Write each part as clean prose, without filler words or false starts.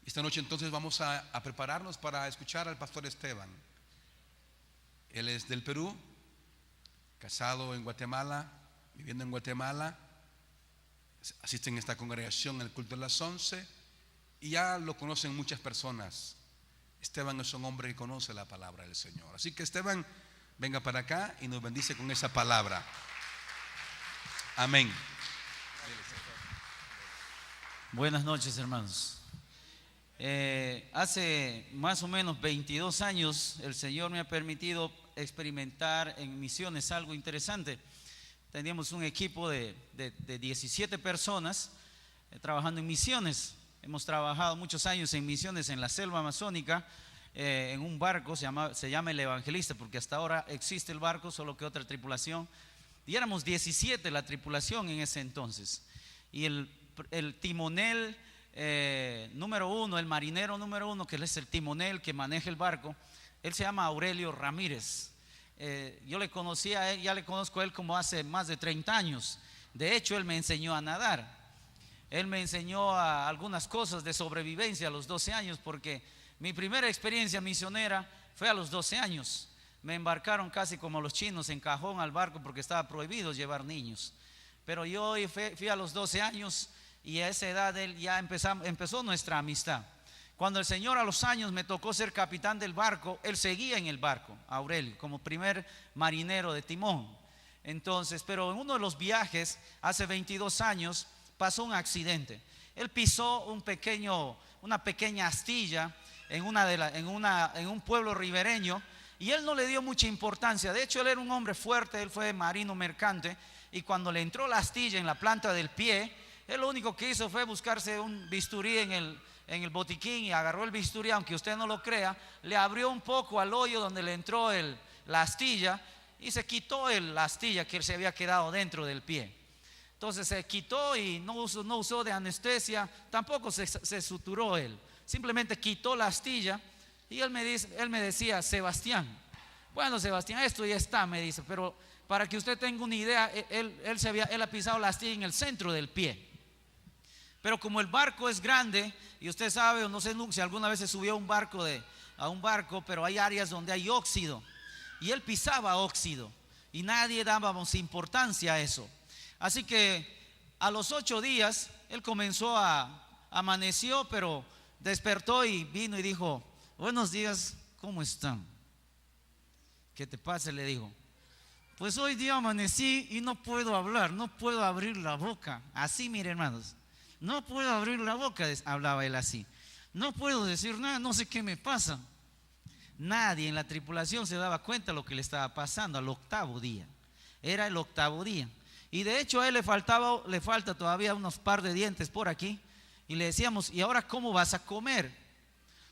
Esta noche entonces vamos a prepararnos para escuchar al pastor Esteban. Él es del Perú, casado en Guatemala, viviendo en Guatemala. Asiste en esta congregación el culto de las 11 y ya lo conocen muchas personas. Esteban es un hombre que conoce la palabra del Señor. Así que Esteban, venga para acá y nos bendice con esa palabra. Amén. Buenas noches, hermanos. Hace más o menos 22 años el Señor me ha permitido experimentar en misiones algo interesante. Teníamos un equipo de 17 personas trabajando en misiones. Hemos trabajado muchos años en misiones en la selva amazónica, en un barco, se llama El Evangelista, porque hasta ahora existe el barco, solo que otra tripulación. Y éramos 17 la tripulación en ese entonces. Y el timonel número uno, el marinero número uno, que es el timonel que maneja el barco, él se llama Aurelio Ramírez. Yo le conocí a él, ya le conozco a él como hace más de 30 años. De hecho, él me enseñó a nadar. Él me enseñó algunas cosas de sobrevivencia a los 12 años, porque mi primera experiencia misionera fue a los 12 años. Me embarcaron casi como los chinos en cajón al barco porque estaba prohibido llevar niños. Pero yo fui a los 12 años y a esa edad él ya empezó nuestra amistad. Cuando el Señor a los años me tocó ser capitán del barco, él seguía en el barco, Aurelio, como primer marinero de timón. Entonces, pero en uno de los viajes, hace 22 años, pasó un accidente. Él pisó una pequeña astilla en un pueblo ribereño, y él no le dio mucha importancia. De hecho, él era un hombre fuerte, él fue marino mercante, y cuando le entró la astilla en la planta del pie, él lo único que hizo fue buscarse un bisturí en el botiquín y agarró el bisturí, aunque usted no lo crea, le abrió un poco al hoyo donde le entró la astilla y se quitó la astilla que se había quedado dentro del pie. Entonces se quitó y no usó de anestesia, tampoco se suturó él, simplemente quitó la astilla. Y él me decía: Sebastián, bueno, Sebastián, esto ya está, me dice, pero para que usted tenga una idea, él ha pisado la astilla en el centro del pie. Pero como el barco es grande, y usted sabe, o no sé si alguna vez se subió a un barco, pero hay áreas donde hay óxido, y él pisaba óxido, y nadie dábamos importancia a eso. Así que a los 8 días, él amaneció, pero despertó y vino y dijo: buenos días, ¿cómo están? ¿Qué te pasa? Le dijo. Pues hoy día amanecí y no puedo hablar, no puedo abrir la boca. Así, mire, hermanos, no puedo abrir la boca, hablaba él así. No puedo decir nada, no sé qué me pasa. Nadie en la tripulación se daba cuenta de lo que le estaba pasando al 8º día. Era el 8º día. Y de hecho a él le falta todavía unos par de dientes por aquí. Y le decíamos: ¿y ahora cómo vas a comer?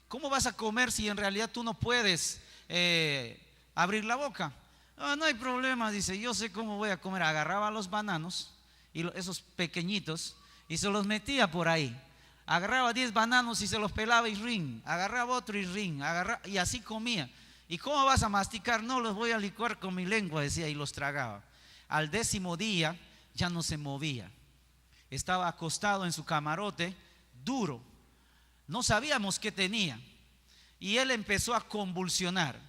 ¿Cómo vas a comer si en realidad tú no puedes abrir la boca? No hay problema, dice, yo sé cómo voy a comer. Agarraba los bananos, esos pequeñitos, y se los metía por ahí. Agarraba 10 bananos y se los pelaba y rin. Agarraba otro y rin. Y así comía. ¿Y cómo vas a masticar? No, los voy a licuar con mi lengua, decía, y los tragaba. Al 10º día ya no se movía. Estaba acostado en su camarote, duro. No sabíamos qué tenía. Y él empezó a convulsionar.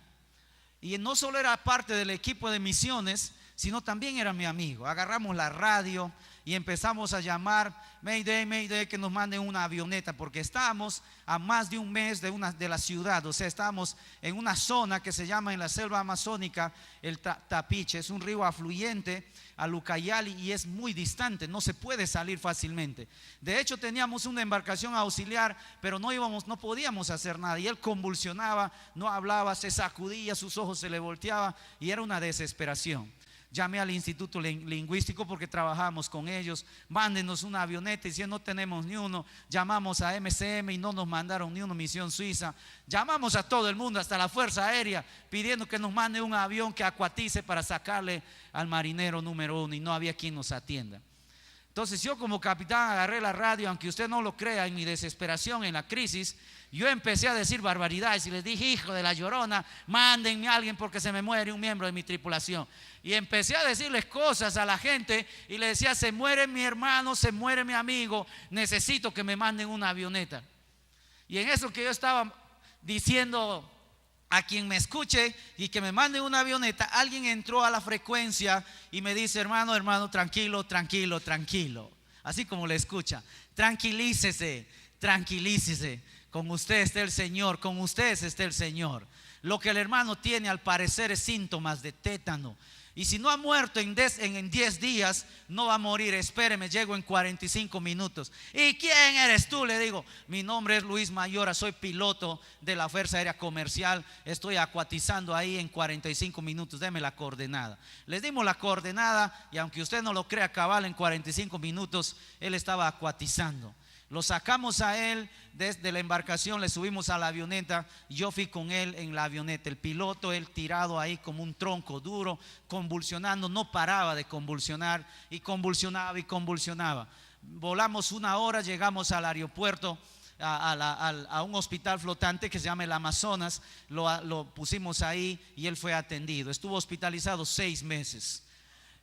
Y no solo era parte del equipo de misiones, sino también era mi amigo. Agarramos la radio y empezamos a llamar: Mayday, Mayday, que nos manden una avioneta, porque estábamos a más de un mes de la ciudad. O sea, estábamos en una zona que se llama, en la selva amazónica, el Tapiche. Es un río afluente al Ucayali y es muy distante, no se puede salir fácilmente. De hecho, teníamos una embarcación auxiliar, pero no podíamos hacer nada. Y él convulsionaba, no hablaba, se sacudía, sus ojos se le volteaban y era una desesperación. Llamé al Instituto Lingüístico porque trabajábamos con ellos: mándenos una avioneta, y si no tenemos ni uno. Llamamos a MCM y no nos mandaron ni uno, Misión Suiza. Llamamos a todo el mundo, hasta la Fuerza Aérea, pidiendo que nos mande un avión que acuatice para sacarle al marinero número 1, y no había quien nos atienda. Entonces yo, como capitán, agarré la radio, aunque usted no lo crea, en mi desesperación, en la crisis, yo empecé a decir barbaridades y les dije: hijo de la llorona, mándenme a alguien porque se me muere un miembro de mi tripulación. Y empecé a decirles cosas a la gente y le decía: se muere mi hermano, se muere mi amigo, necesito que me manden una avioneta. Y en eso que yo estaba diciendo a quien me escuche y que me mande una avioneta, alguien entró a la frecuencia y me dice: hermano, tranquilo, tranquilo, tranquilo. Así como le escucha, tranquilícese, tranquilícese. Con usted está el Señor, con ustedes está el Señor. Lo que el hermano tiene al parecer es síntomas de tétano. Y si no ha muerto en 10 días, no va a morir. Espéreme, llego en 45 minutos. ¿Y quién eres tú? Le digo: mi nombre es Luis Mayora, soy piloto de la Fuerza Aérea Comercial. Estoy acuatizando ahí en 45 minutos, deme la coordenada. Les dimos la coordenada y aunque usted no lo crea, cabal, en 45 minutos él estaba acuatizando. Lo sacamos a él desde la embarcación, le subimos a la avioneta. Yo fui con él en la avioneta. El piloto, él tirado ahí como un tronco duro, convulsionando, no paraba de convulsionar y convulsionaba y convulsionaba. Volamos 1 hora, llegamos al aeropuerto, a un hospital flotante que se llama el Amazonas. Lo pusimos ahí y él fue atendido. Estuvo hospitalizado 6 meses.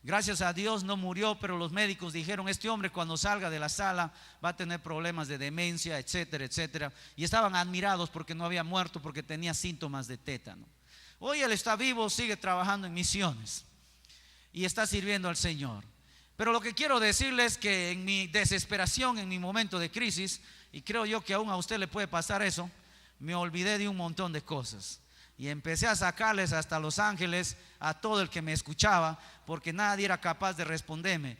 Gracias a Dios no murió, pero los médicos dijeron: este hombre cuando salga de la sala va a tener problemas de demencia, etcétera, etcétera. Y estaban admirados porque no había muerto, porque tenía síntomas de tétano. Hoy él está vivo, sigue trabajando en misiones y está sirviendo al Señor. Pero lo que quiero decirles es que en mi desesperación, en mi momento de crisis, y creo yo que aún a usted le puede pasar eso, me olvidé de un montón de cosas. Y empecé a sacarles hasta Los Ángeles a todo el que me escuchaba, porque nadie era capaz de responderme.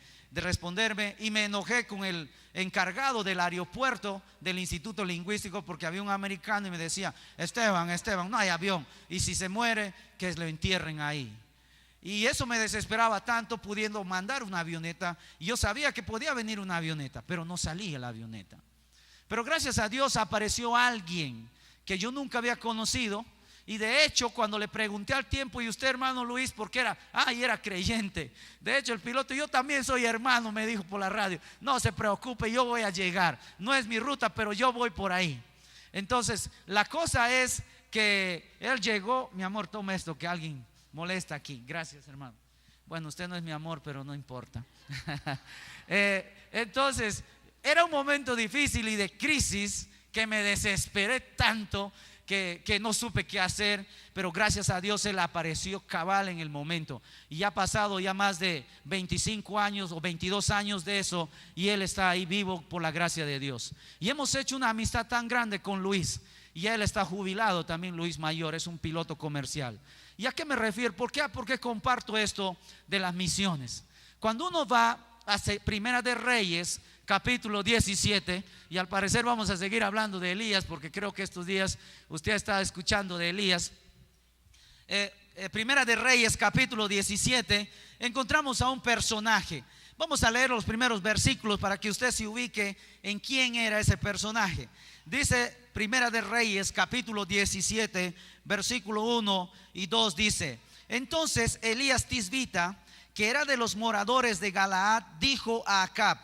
Y me enojé con el encargado del aeropuerto del Instituto Lingüístico, porque había un americano y me decía: Esteban, no hay avión, y si se muere, que lo entierren ahí. Y eso me desesperaba tanto, pudiendo mandar una avioneta. Y yo sabía que podía venir una avioneta, pero no salía la avioneta. Pero gracias a Dios apareció alguien que yo nunca había conocido. Y de hecho, cuando le pregunté al tiempo: ¿y usted, hermano Luis? Porque era creyente. De hecho, el piloto: yo también soy hermano, me dijo por la radio. No se preocupe, yo voy a llegar. No es mi ruta, pero yo voy por ahí. Entonces, la cosa es que él llegó. Mi amor, toma esto, que alguien molesta aquí. Gracias, hermano. Bueno, usted no es mi amor, pero no importa. Entonces, era un momento difícil y de crisis que me desesperé tanto que no supe qué hacer, pero gracias a Dios él apareció cabal en el momento. Y ha pasado ya más de 25 años o 22 años de eso, y él está ahí vivo por la gracia de Dios. Y hemos hecho una amistad tan grande con Luis, y él está jubilado también. Luis Mayor es un piloto comercial. ¿Y a qué me refiero? ¿Por qué comparto esto de las misiones? Cuando uno va a Primera de Reyes, capítulo 17, y al parecer vamos a seguir hablando de Elías, porque creo que estos días usted está escuchando de Elías. Primera de Reyes, capítulo 17, encontramos a un personaje. Vamos a leer los primeros versículos para que usted se ubique en quién era ese personaje. Dice Primera de Reyes, capítulo 17, versículo 1 y 2, dice: entonces Elías Tisbita, que era de los moradores de Galaad, dijo a Acab: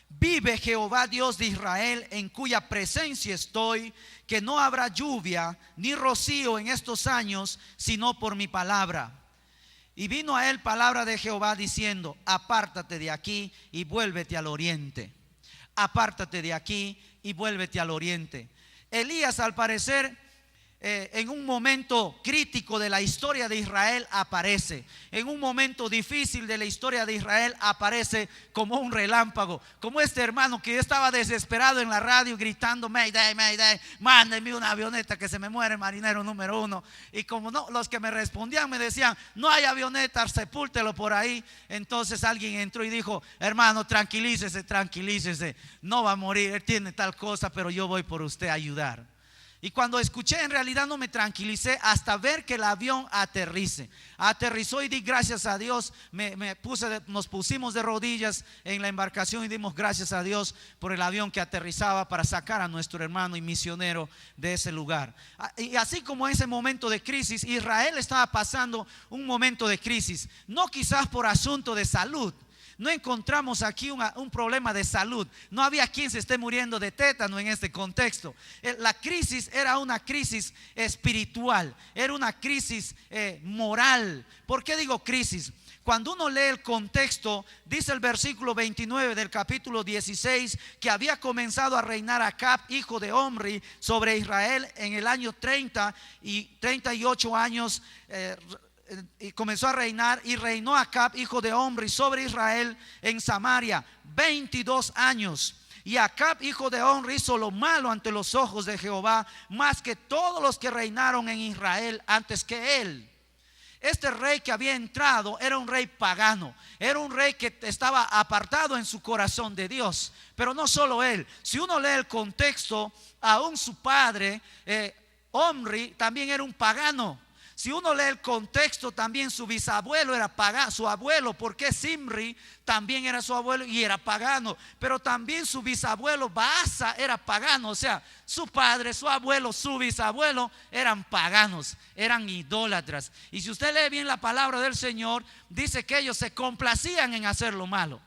vive Jehová Dios de Israel, en cuya presencia estoy, que no habrá lluvia ni rocío en estos años, sino por mi palabra. Y vino a él palabra de Jehová diciendo: apártate de aquí y vuélvete al oriente. Apártate de aquí y vuélvete al oriente. Elías, al parecer, en un momento crítico de la historia de Israel, aparece. En un momento difícil de la historia de Israel, aparece como un relámpago. Como este hermano que estaba desesperado en la radio gritando: Mayday, Mayday, mándenme una avioneta que se me muere el marinero número 1. Y como no, los que me respondían me decían: no hay avioneta, sepúltelo por ahí. Entonces alguien entró y dijo: hermano, tranquilícese, tranquilícese, no va a morir, él tiene tal cosa, pero yo voy por usted a ayudar. Y cuando escuché, en realidad no me tranquilicé hasta ver que el avión aterrizó, y di gracias a Dios. Nos pusimos de rodillas en la embarcación y dimos gracias a Dios por el avión que aterrizaba para sacar a nuestro hermano y misionero de ese lugar. Y así como en ese momento de crisis, Israel estaba pasando un momento de crisis, no quizás por asunto de salud, No encontramos aquí un problema de salud. No había quien se esté muriendo de tétano en este contexto. La crisis era una crisis espiritual, era una crisis moral. ¿Por qué digo crisis? Cuando uno lee el contexto, dice el versículo 29 del capítulo 16 que había comenzado a reinar Acab, hijo de Omri, sobre Israel en el año 30 y 38 años. Y comenzó a reinar, y reinó Acab, hijo de Omri, sobre Israel en Samaria 22 años. Y Acab, hijo de Omri, hizo lo malo ante los ojos de Jehová, más que todos los que reinaron en Israel antes que él. Este rey que había entrado era un rey pagano, era un rey que estaba apartado en su corazón de Dios. Pero no solo él, si uno lee el contexto, aún su padre Omri también era un pagano. Si uno lee el contexto, también su bisabuelo era pagano, su abuelo, porque Zimri también era su abuelo y era pagano. Pero también su bisabuelo Baasa era pagano. O sea, su padre, su abuelo, su bisabuelo eran paganos, eran idólatras. Y si usted lee bien la palabra del Señor, dice que ellos se complacían en hacer lo malo.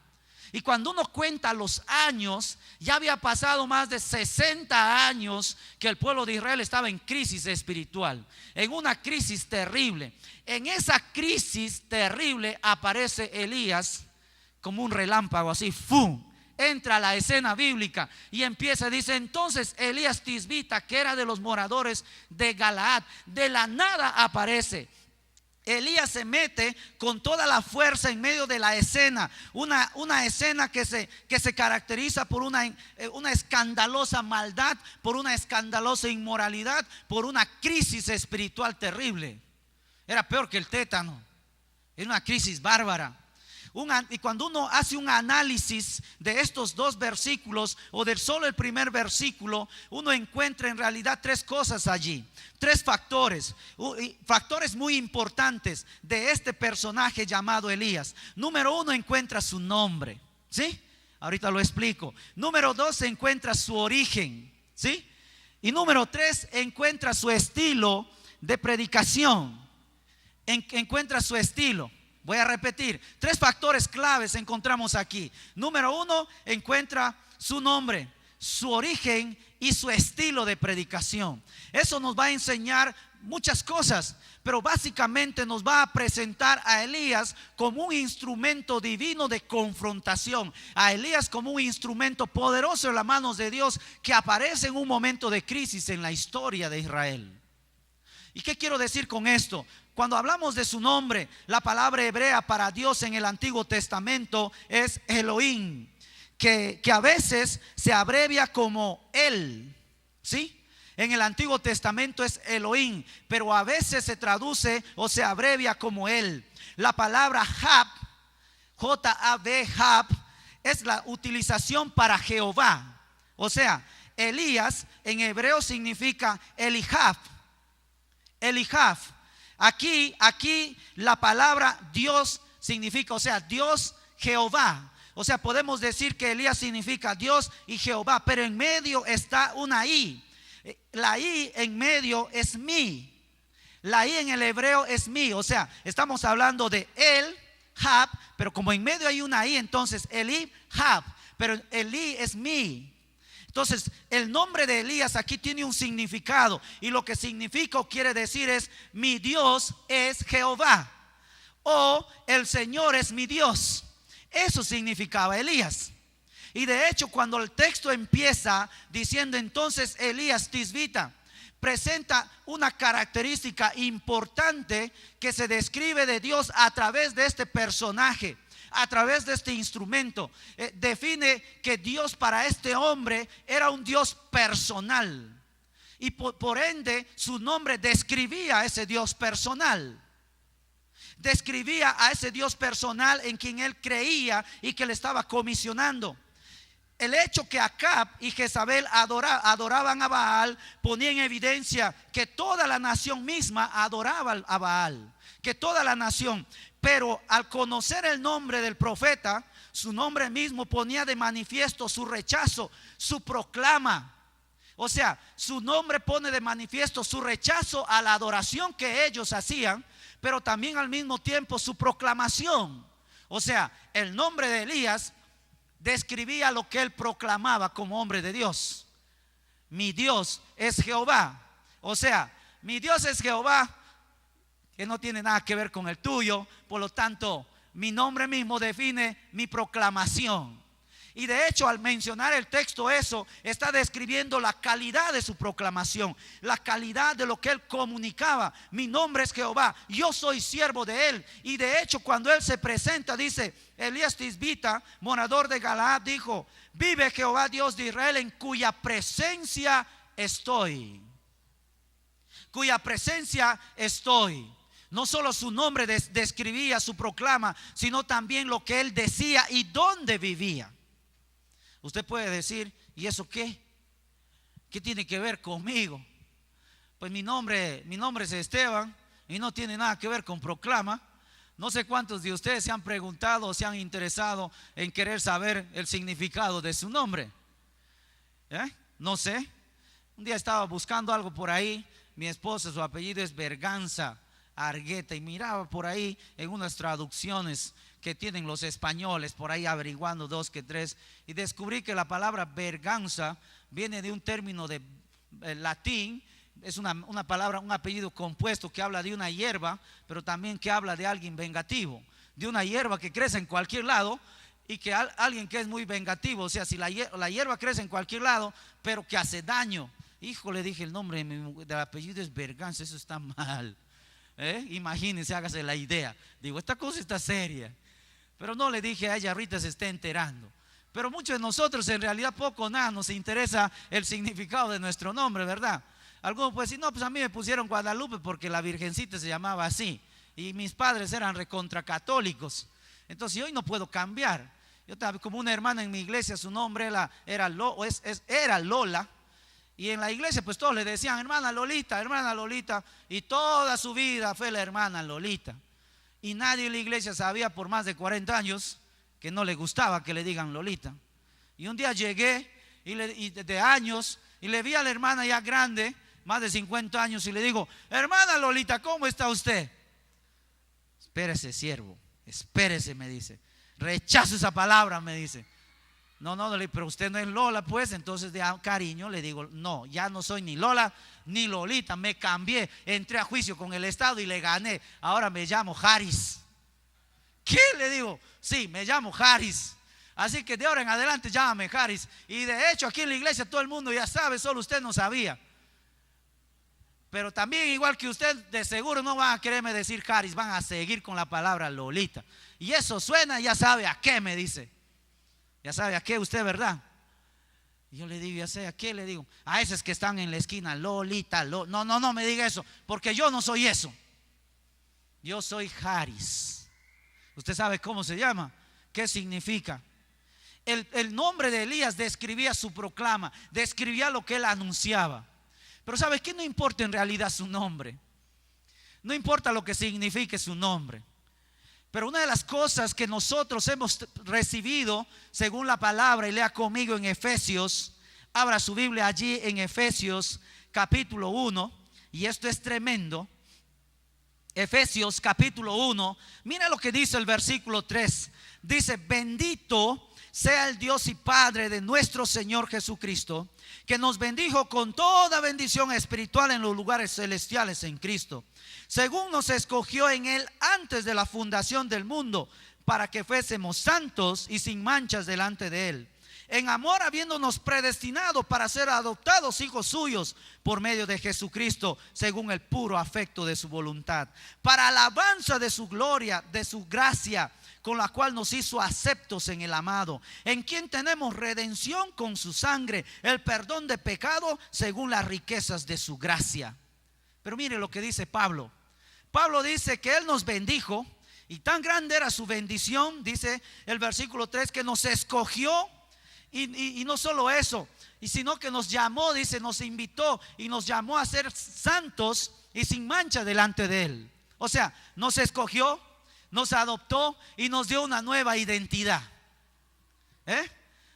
Y cuando uno cuenta los años, ya había pasado más de 60 años que el pueblo de Israel estaba en crisis espiritual, en una crisis terrible. En esa crisis terrible aparece Elías como un relámpago, así, ¡fum! Entra a la escena bíblica y empieza, dice: entonces Elías Tisbita, que era de los moradores de Galaad, de la nada aparece. Elías se mete con toda la fuerza en medio de la escena, una escena que se caracteriza por una escandalosa maldad, por una escandalosa inmoralidad, por una crisis espiritual terrible. Era peor que el tétano, era una crisis bárbara. Y cuando uno hace un análisis de estos dos versículos, o del solo el primer versículo, uno encuentra en realidad tres cosas allí, tres factores muy importantes de este personaje llamado Elías. Número uno, encuentra su nombre, ¿sí? Ahorita lo explico. Número dos, encuentra su origen, ¿sí? Y número tres, encuentra su estilo de predicación. Encuentra su estilo. Voy a repetir, tres factores claves encontramos aquí. Número uno, encuentra su nombre, su origen y su estilo de predicación. Eso nos va a enseñar muchas cosas, pero básicamente nos va a presentar a Elías como un instrumento divino de confrontación, a Elías como un instrumento poderoso en las manos de Dios, que aparece en un momento de crisis en la historia de Israel. ¿Y qué quiero decir con esto? Cuando hablamos de su nombre, la palabra hebrea para Dios en el Antiguo Testamento es Elohim, que a veces se abrevia como él, ¿sí? En el Antiguo Testamento es Elohim, pero a veces se traduce o se abrevia como él. La palabra Jab, J-A-B, Jab, es la utilización para Jehová. O sea, Elías en hebreo significa Elijab. Elijab. Aquí la palabra Dios significa, o sea, Dios Jehová. O sea, podemos decir que Elías significa Dios y Jehová, pero en medio está una I. La I en medio es mi. La I en el hebreo es mi. O sea, estamos hablando de El Jab, pero como en medio hay una I, entonces Eli Jab, pero Eli es mi. Entonces el nombre de Elías aquí tiene un significado, y lo que significa o quiere decir es: mi Dios es Jehová, o el Señor es mi Dios. Eso significaba Elías. Y de hecho, cuando el texto empieza diciendo entonces Elías Tisbita, presenta una característica importante que se describe de Dios a través de este personaje, a través de este instrumento. Define que Dios para este hombre era un Dios personal, y por ende su nombre describía a ese Dios personal. Describía a ese Dios personal en quien él creía y que le estaba comisionando. El hecho que Acab y Jezabel adoraban a Baal ponía en evidencia que toda la nación misma adoraba a Baal, que toda la nación. Pero al conocer el nombre del profeta, su nombre mismo ponía de manifiesto su rechazo, su proclama. O sea, su nombre pone de manifiesto su rechazo a la adoración que ellos hacían, pero también al mismo tiempo su proclamación. O sea, el nombre de Elías describía lo que él proclamaba como hombre de Dios. Mi Dios es Jehová. O sea, mi Dios es Jehová, que no tiene nada que ver con el tuyo. Por lo tanto, mi nombre mismo define mi proclamación. Y de hecho, al mencionar el texto eso, está describiendo la calidad de su proclamación, la calidad de lo que él comunicaba. Mi nombre es Jehová, yo soy siervo de él. Y de hecho, cuando él se presenta, dice: Elías Tisbita, morador de Galaad, dijo: vive Jehová Dios de Israel, en cuya presencia estoy. Cuya presencia estoy. No solo su nombre describía su proclama, sino también lo que él decía y dónde vivía. Usted puede decir: ¿y eso qué? ¿Qué tiene que ver conmigo? Pues mi nombre es Esteban y no tiene nada que ver con proclama. No sé cuántos de ustedes se han preguntado o se han interesado en querer saber el significado de su nombre. No sé. Un día estaba buscando algo por ahí. Mi esposa, su apellido es Berganza Argueta, y miraba por ahí en unas traducciones que tienen los españoles, por ahí averiguando 2 que 3, y descubrí que la palabra Berganza viene de un término de latín. Es una palabra, un apellido compuesto que habla de una hierba, pero también que habla de alguien vengativo, de una hierba que crece en cualquier lado y que alguien que es muy vengativo. O sea, si la hierba crece en cualquier lado, pero que hace daño. Híjole, dije, el nombre del apellido es Berganza, eso está mal. Imagínense, hágase la idea. Digo, esta cosa está seria. Pero no le dije a ella: ahorita se está enterando. Pero muchos de nosotros en realidad poco o nada nos interesa el significado de nuestro nombre, ¿verdad? Algunos pueden decir: no, pues a mí me pusieron Guadalupe porque la virgencita se llamaba así y mis padres eran recontracatólicos, entonces hoy no puedo cambiar. Yo como una hermana en mi iglesia, su nombre era Lola. Y en la iglesia pues todos le decían hermana Lolita, y toda su vida fue la hermana Lolita. Y nadie en la iglesia sabía por más de 40 años que no le gustaba que le digan Lolita. Y un día llegué y de años, y le vi a la hermana ya grande, más de 50 años, y le digo: hermana Lolita, ¿cómo está usted? Espérese, siervo, espérese, me dice. Rechazo esa palabra, me dice. No, pero usted no es Lola, pues. Entonces de cariño le digo: no, ya no soy ni Lola ni Lolita, me cambié, entré a juicio con el Estado y le gané. Ahora me llamo Haris. ¿Qué? Le digo: sí, me llamo Haris. Así que de ahora en adelante llámame Haris. Y de hecho aquí en la iglesia todo el mundo ya sabe, solo usted no sabía. Pero también, igual que usted, de seguro no van a quererme decir Haris, van a seguir con la palabra Lolita. Y eso suena, ya sabe a qué, me dice. Ya sabe a qué usted, ¿verdad? Y yo le digo: ya sé a qué. Le digo: a esos que están en la esquina, Lolita, no me diga eso, porque yo no soy eso. Yo soy Haris. ¿Usted sabe cómo se llama? ¿Qué significa? El nombre de Elías describía su proclama, describía lo que él anunciaba. Pero ¿sabe qué? No importa en realidad su nombre. No importa lo que signifique su nombre. Pero una de las cosas que nosotros hemos recibido según la palabra, y lea conmigo en Efesios, abra su Biblia allí en Efesios capítulo 1, y esto es tremendo. Efesios capítulo 1, mira lo que dice el versículo 3. Dice: bendito sea el Dios y Padre de nuestro Señor Jesucristo, que nos bendijo con toda bendición espiritual en los lugares celestiales en Cristo, según nos escogió en Él antes de la fundación del mundo, para que fuésemos santos y sin manchas delante de Él, en amor habiéndonos predestinado para ser adoptados hijos suyos por medio de Jesucristo, según el puro afecto de su voluntad, para alabanza de su gloria, de su gracia, con la cual nos hizo aceptos en el amado, en quien tenemos redención con su sangre, el perdón de pecado según las riquezas de su gracia. Pero mire lo que dice Pablo. Pablo dice que Él nos bendijo, y tan grande era su bendición, dice el versículo 3, que nos escogió, y no solo eso, sino que nos llamó, dice, nos invitó y nos llamó a ser santos y sin mancha delante de Él. O sea, nos escogió, nos adoptó y nos dio una nueva identidad.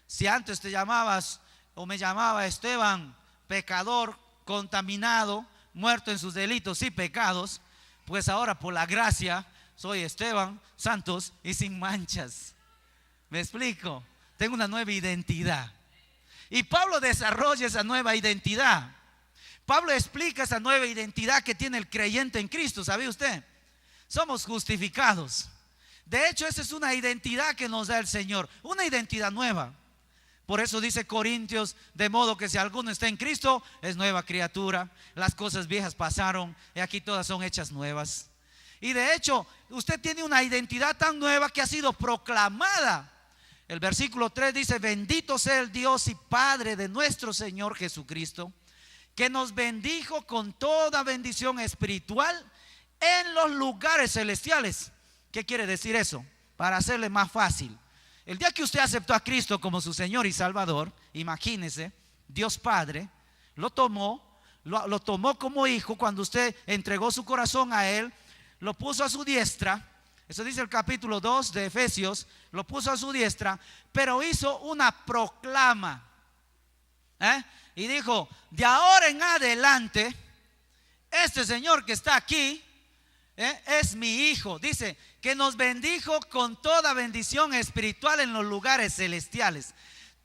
Si antes te llamabas o me llamaba Esteban, pecador, contaminado, muerto en sus delitos y pecados, pues ahora por la gracia soy Esteban Santos y sin manchas. ¿Me explico? Tengo una nueva identidad. Y Pablo desarrolla esa nueva identidad. Pablo explica esa nueva identidad que tiene el creyente en Cristo. ¿Sabe usted? Somos justificados. De hecho, esa es una identidad que nos da el Señor, una identidad nueva. Por eso dice Corintios: de modo que si alguno está en Cristo, es nueva criatura. Las cosas viejas pasaron y aquí todas son hechas nuevas. Y de hecho, usted tiene una identidad tan nueva que ha sido proclamada. El versículo 3 dice: bendito sea el Dios y Padre de nuestro Señor Jesucristo, que nos bendijo con toda bendición espiritual en los lugares celestiales. ¿Qué quiere decir eso? Para hacerle más fácil, el día que usted aceptó a Cristo como su Señor y Salvador, imagínese, Dios Padre lo tomó como hijo. Cuando usted entregó su corazón a Él, lo puso a su diestra. Eso dice el capítulo 2 de Efesios. Lo puso a su diestra, pero hizo una proclama, y dijo: de ahora en adelante, este Señor que está aquí es mi hijo. Dice que nos bendijo con toda bendición espiritual en los lugares celestiales.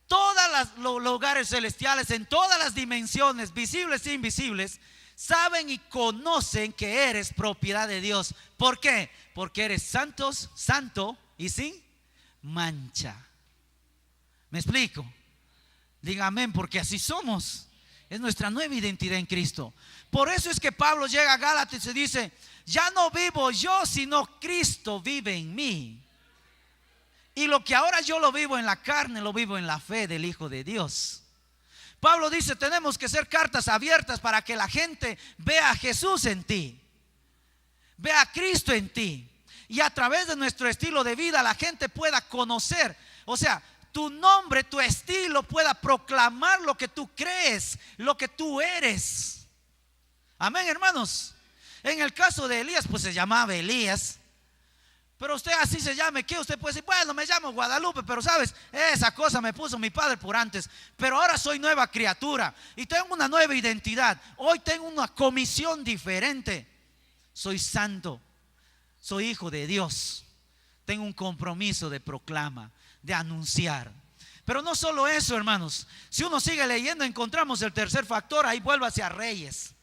Todos los lugares celestiales, en todas las dimensiones, visibles e invisibles, saben y conocen que eres propiedad de Dios. ¿Por qué? Porque eres santo y sin mancha. ¿Me explico? Diga amén, porque así somos. Es nuestra nueva identidad en Cristo. Por eso es que Pablo llega a Gálatas y dice: ya no vivo yo, sino Cristo vive en mí. Y lo que ahora yo lo vivo en la carne, lo vivo en la fe del Hijo de Dios. Pablo dice: tenemos que ser cartas abiertas para que la gente vea a Jesús en ti, vea a Cristo en ti, y a través de nuestro estilo de vida la gente pueda conocer, o sea, tu nombre, tu estilo pueda proclamar lo que tú crees, lo que tú eres. Amén, hermanos. En el caso de Elías, pues se llamaba Elías. Pero usted así se llame, ¿qué? Usted puede decir: bueno, me llamo Guadalupe, pero sabes, esa cosa me puso mi padre por antes. Pero ahora soy nueva criatura y tengo una nueva identidad. Hoy tengo una comisión diferente. Soy santo, soy hijo de Dios. Tengo un compromiso de proclama, de anunciar. Pero no solo eso, hermanos. Si uno sigue leyendo, encontramos el tercer factor. Ahí vuelve hacia Reyes.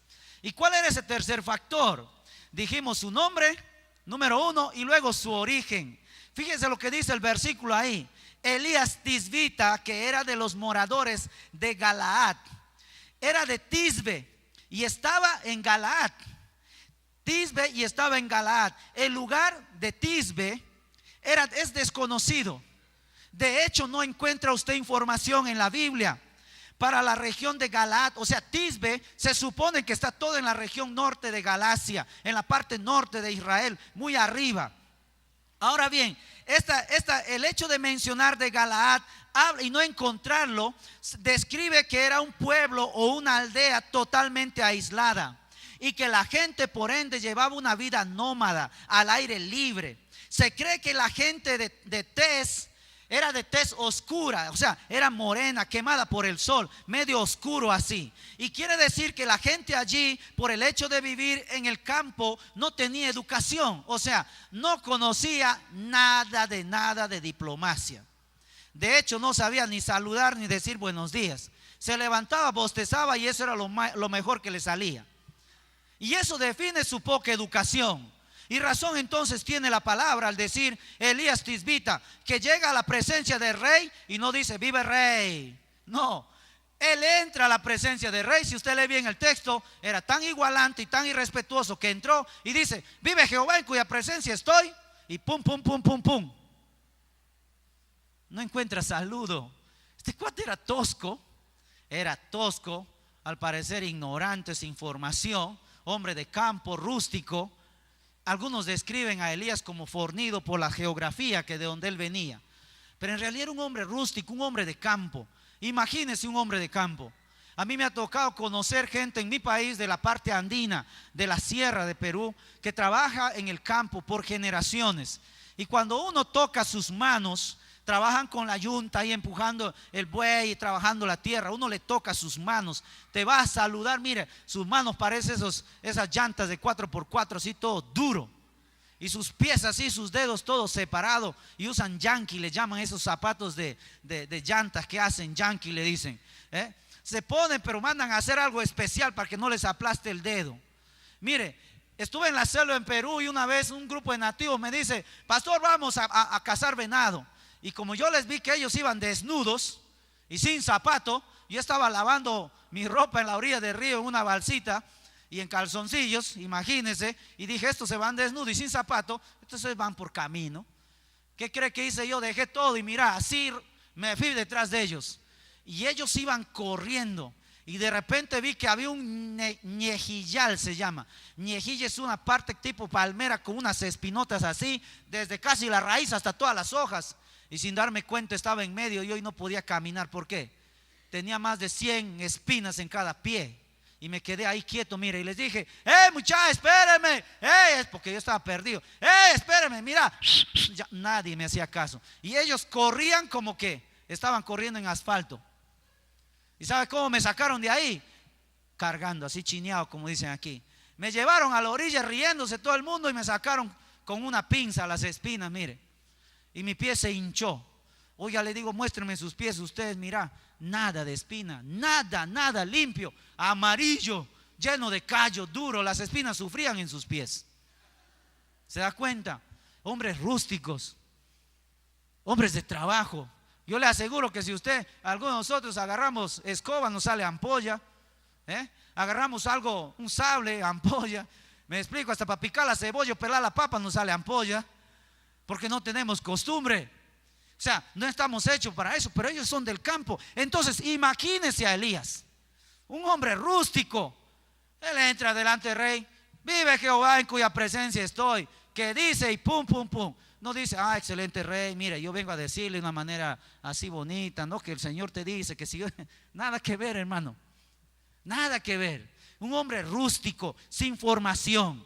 ¿Y cuál era ese tercer factor? Dijimos su nombre, número 1, y luego su origen. Fíjense lo que dice el versículo ahí: Elías Tisbita, que era de los moradores de Galaad, era de Tisbe y estaba en Galaad. Tisbe y estaba en Galaad. El lugar de Tisbe es desconocido. De hecho, no encuentra usted información en la Biblia para la región de Galaad. O sea, Tisbe se supone que está todo en la región norte de Galacia, en la parte norte de Israel, muy arriba. Ahora bien, el hecho de mencionar de Galaad y no encontrarlo, describe que era un pueblo o una aldea totalmente aislada, y que la gente por ende llevaba una vida nómada, al aire libre. Se cree que la gente de tez era de tez oscura, o sea, era morena, quemada por el sol, medio oscuro así. Y quiere decir que la gente allí, por el hecho de vivir en el campo, no tenía educación, o sea, no conocía nada de diplomacia. De hecho, no sabía ni saludar ni decir buenos días. Se levantaba, bostezaba y eso era lo mejor que le salía. Y eso define su poca educación. Y razón entonces tiene la palabra al decir Elías Tisbita, que llega a la presencia del rey y no dice: vive rey. No, él entra a la presencia del rey. Si usted lee bien el texto, era tan igualante y tan irrespetuoso que entró y dice: vive Jehová en cuya presencia estoy. Y pum, pum, pum, pum, pum. No encuentra saludo. Este cuate era tosco, al parecer ignorante, sin información, hombre de campo, rústico. Algunos describen a Elías como fornido por la geografía, que de donde él venía. Pero en realidad era un hombre rústico, un hombre de campo. Imagínense un hombre de campo. A mí me ha tocado conocer gente en mi país de la parte andina, de la sierra de Perú, que trabaja en el campo por generaciones. Y cuando uno toca sus manos, trabajan con la yunta ahí empujando el buey y trabajando la tierra. Uno le toca sus manos, te va a saludar. Mire, sus manos parecen esas llantas de 4x4, así todo duro. y sus pies así, sus dedos todos separados, y usan yankee, le llaman esos zapatos de llantas que hacen yankee, le dicen, se ponen, pero mandan a hacer algo especial para que no les aplaste el dedo. Mire, estuve en la selva en Perú y una vez un grupo de nativos me dice: pastor, vamos a cazar venado. Y como yo les vi que ellos iban desnudos y sin zapato, yo estaba lavando mi ropa en la orilla del río en una balsita y en calzoncillos, imagínense, y dije: estos se van desnudos y sin zapato, entonces van por camino. ¿Qué cree que hice yo? Dejé todo y mira, así me fui detrás de ellos. Y ellos iban corriendo y de repente vi que había un ñejillal, se llama. Ñejilla es una parte tipo palmera con unas espinotas así, desde casi la raíz hasta todas las hojas. Y sin darme cuenta estaba en medio y hoy no podía caminar. ¿Por qué? Tenía más de 100 espinas en cada pie. Y me quedé ahí quieto, mire, y les dije: muchachos, espérenme. Es porque yo estaba perdido. Espérenme, mira. Ya, nadie me hacía caso. Y ellos corrían como que estaban corriendo en asfalto. ¿Y sabe cómo me sacaron de ahí? Cargando, así chineado, como dicen aquí. Me llevaron a la orilla riéndose todo el mundo y me sacaron con una pinza las espinas, mire. Y mi pie se hinchó. Oiga, le digo: muéstrenme sus pies ustedes, mira, nada de espina, nada, limpio, amarillo, lleno de callo, duro. Las espinas sufrían en sus pies. ¿Se da cuenta? Hombres rústicos, hombres de trabajo. Yo le aseguro que si usted, algunos de nosotros agarramos escoba, nos sale ampolla, agarramos algo, un sable, ampolla. Me explico, hasta para picar la cebolla o pelar la papa nos sale ampolla, porque no tenemos costumbre. O sea, no estamos hechos para eso, pero ellos son del campo. Entonces, imagínense a Elías, un hombre rústico. Él entra delante del rey: vive Jehová en cuya presencia estoy, que dice, y pum, pum, pum. No dice: excelente rey, mire, yo vengo a decirle de una manera así bonita, no que el Señor te dice que si yo... Nada que ver, hermano, nada que ver. Un hombre rústico, sin formación.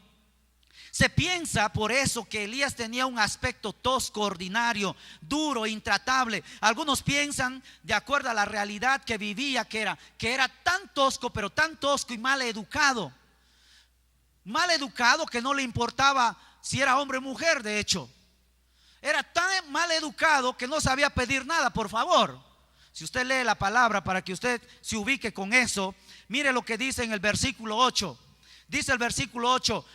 Se piensa por eso que Elías tenía un aspecto tosco, ordinario, duro, intratable. Algunos piensan, de acuerdo a la realidad que vivía, que era tan tosco, pero tan tosco y mal educado. Mal educado que no le importaba si era hombre o mujer, de hecho. Era tan mal educado que no sabía pedir nada, por favor. Si usted lee la palabra para que usted se ubique con eso, mire lo que dice en el versículo 8. Dice el versículo 8: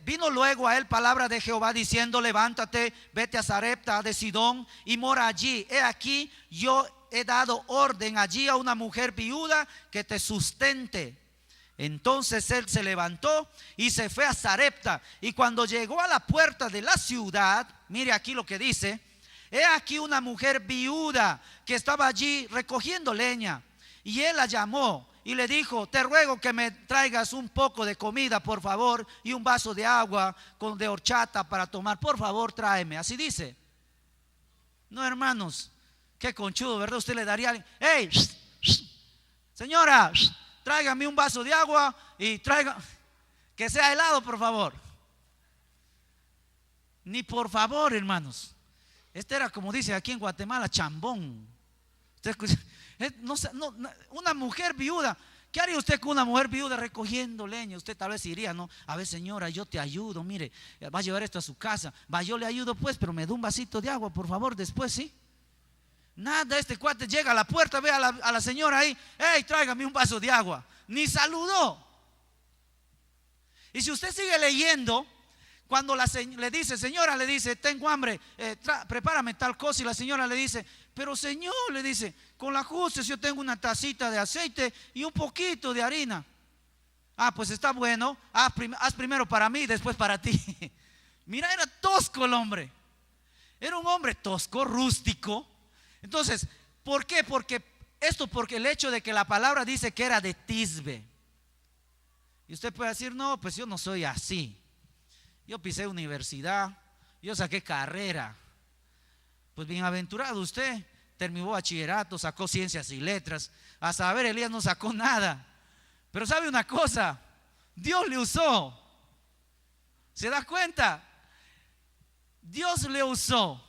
vino luego a él palabra de Jehová diciendo: levántate, vete a Sarepta de Sidón y mora allí. He aquí, yo he dado orden allí a una mujer viuda que te sustente. Entonces él se levantó y se fue a Sarepta. Y cuando llegó a la puerta de la ciudad, mire aquí lo que dice: he aquí una mujer viuda que estaba allí recogiendo leña. Y él la llamó y le dijo: te ruego que me traigas un poco de comida, por favor, y un vaso de agua de horchata para tomar. Por favor, tráeme. Así dice. No, hermanos, qué conchudo, ¿verdad? Usted le daría: hey, señora, tráigame un vaso de agua y traiga, que sea helado, por favor. Ni por favor, hermanos. Este era, como dice aquí en Guatemala, chambón. Una mujer viuda. ¿Qué haría usted con una mujer viuda recogiendo leña? Usted tal vez iría, ¿no? A ver, señora, yo te ayudo, mire, va a llevar esto a su casa. Va, yo le ayudo pues, pero me da un vasito de agua, por favor, después, ¿sí? Nada, este cuate llega a la puerta, ve a la señora ahí: hey, tráigame un vaso de agua. Ni saludó. Y si usted sigue leyendo, cuando le dice: señora, le dice, tengo hambre, prepárame tal cosa. Y la señora le dice: pero señor, le dice, con la justa yo tengo una tacita de aceite y un poquito de harina. Pues está bueno, haz primero para mí y después para ti. Mira, era tosco el hombre. Era un hombre tosco, rústico. Entonces, ¿por qué? Porque el hecho de que la palabra dice que era de Tisbe. Y usted puede decir: no, pues yo no soy así. Yo pisé universidad, yo saqué carrera. Pues bienaventurado usted, terminó bachillerato, sacó ciencias y letras. A saber, Elías no sacó nada. Pero sabe una cosa, Dios le usó. ¿Se da cuenta? Dios le usó.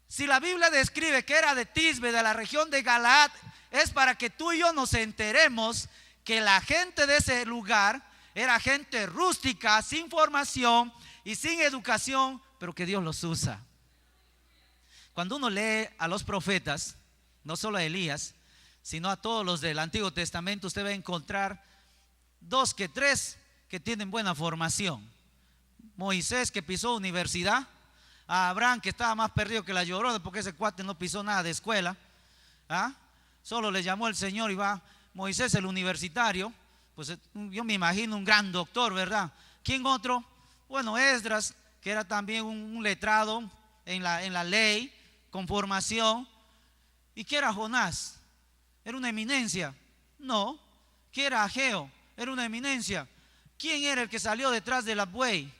Si la Biblia describe que era de Tisbe, de la región de Galaad, es para que tú y yo nos enteremos que la gente de ese lugar era gente rústica, sin formación, y sin educación, pero que Dios los usa. Cuando uno lee a los profetas, no solo a Elías, sino a todos los del Antiguo Testamento, usted va a encontrar 2 que 3 que tienen buena formación. Moisés, que pisó universidad; a Abraham, que estaba más perdido que la llorona, porque ese cuate no pisó nada de escuela, solo le llamó el Señor y va. Moisés, el universitario, pues yo me imagino un gran doctor, ¿verdad? ¿Quién otro? Bueno, Esdras, que era también un letrado en la ley, con formación. ¿Y qué era Jonás? ¿Era una eminencia? No. ¿Qué era Ageo? Era una eminencia. ¿Quién era el que salió detrás de la buey?